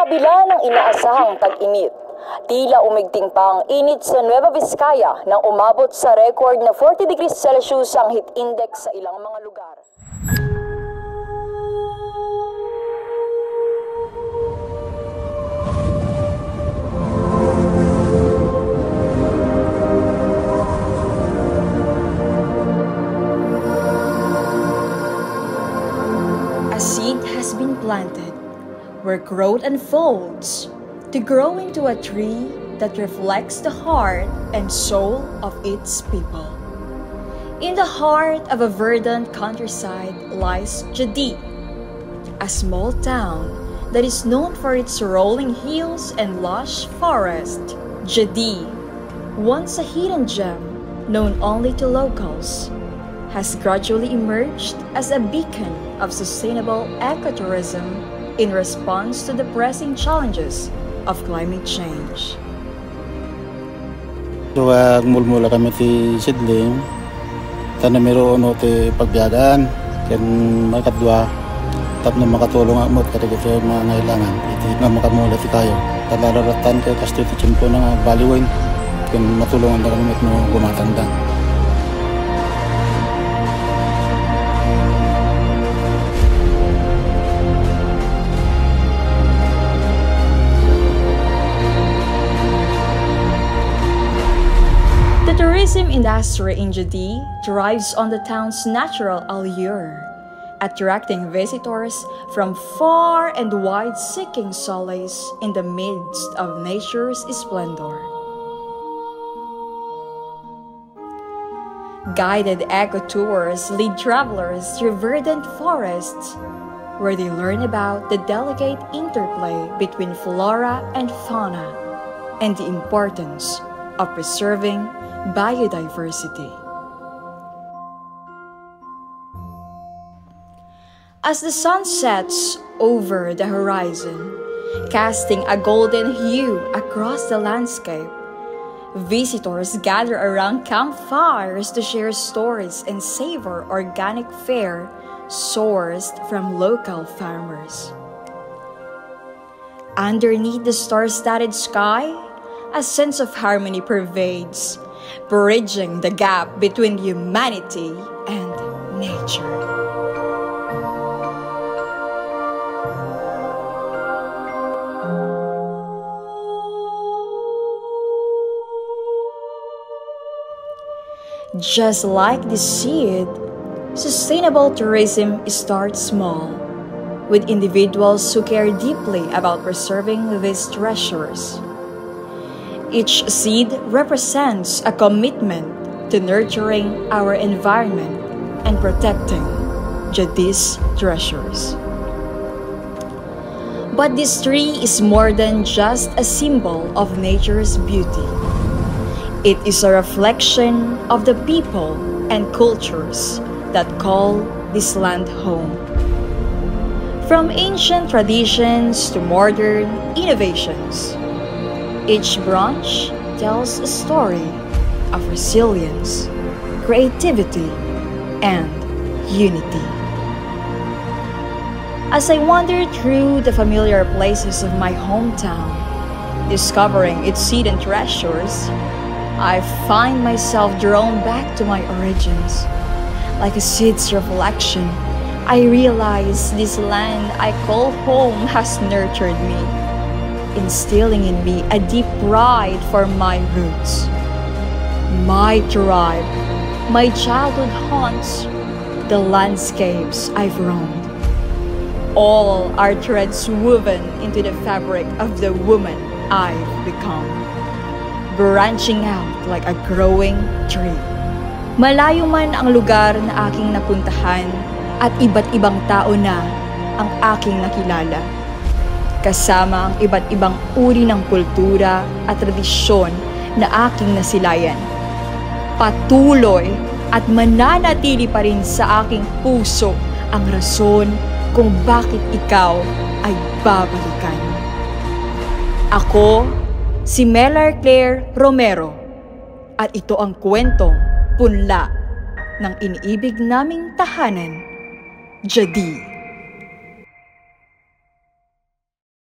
kabila ng inaasahang tag-init, tila umigting pa ang init sa Nueva Vizcaya nang umabot sa record na 40 degrees Celsius ang heat index sa ilang mga lugar. A seed has been planted where growth unfolds to grow into a tree that reflects the heart and soul of its people. In the heart of a verdant countryside lies Jadi, a small town that is known for its rolling hills and lush forest. Jadi, once a hidden gem known only to locals, has gradually emerged as a beacon of sustainable ecotourism in response to the pressing challenges of climate change. Duwag mulmula kami ti Sidling, tayo meron ti pagbiyagaan, kan makadwa, tap na makatulong ang mo't katigat sa mga ngailangan, iti na makamula ti tayo. Talararatan kayo kasto iti tiyempo na baliwin, kan matulungan na kami mo gumatanda. The tourism industry in Jadi thrives on the town's natural allure, attracting visitors from far and wide seeking solace in the midst of nature's splendor. Guided eco-tours lead travelers through verdant forests, where they learn about the delicate interplay between flora and fauna and the importance of preserving biodiversity. As the sun sets over the horizon, casting a golden hue across the landscape, visitors gather around campfires to share stories and savor organic fare sourced from local farmers. Underneath the star-studded sky, a sense of harmony pervades, bridging the gap between humanity and nature. Just like the seed, sustainable tourism starts small, with individuals who care deeply about preserving these treasures. Each seed represents a commitment to nurturing our environment and protecting Jadi's treasures. But this tree is more than just a symbol of nature's beauty. It is a reflection of the people and cultures that call this land home. From ancient traditions to modern innovations, each branch tells a story of resilience, creativity, and unity. As I wander through the familiar places of my hometown, discovering its hidden treasures, I find myself drawn back to my origins. Like a seed's reflection, I realize this land I call home has nurtured me, instilling in me a deep pride for my roots. My tribe, my childhood haunts, the landscapes I've roamed. All are threads woven into the fabric of the woman I've become, branching out like a growing tree. Malayo man ang lugar na aking napuntahan at iba't ibang tao na ang aking nakilala, kasama ang iba't ibang uri ng kultura at tradisyon na aking nasilayan. Patuloy at mananatili pa rin sa aking puso ang rason kung bakit ikaw ay babalikan. Ako, si Melar Claire Romero, at ito ang kwentong punla ng iniibig naming tahanan, Jadi.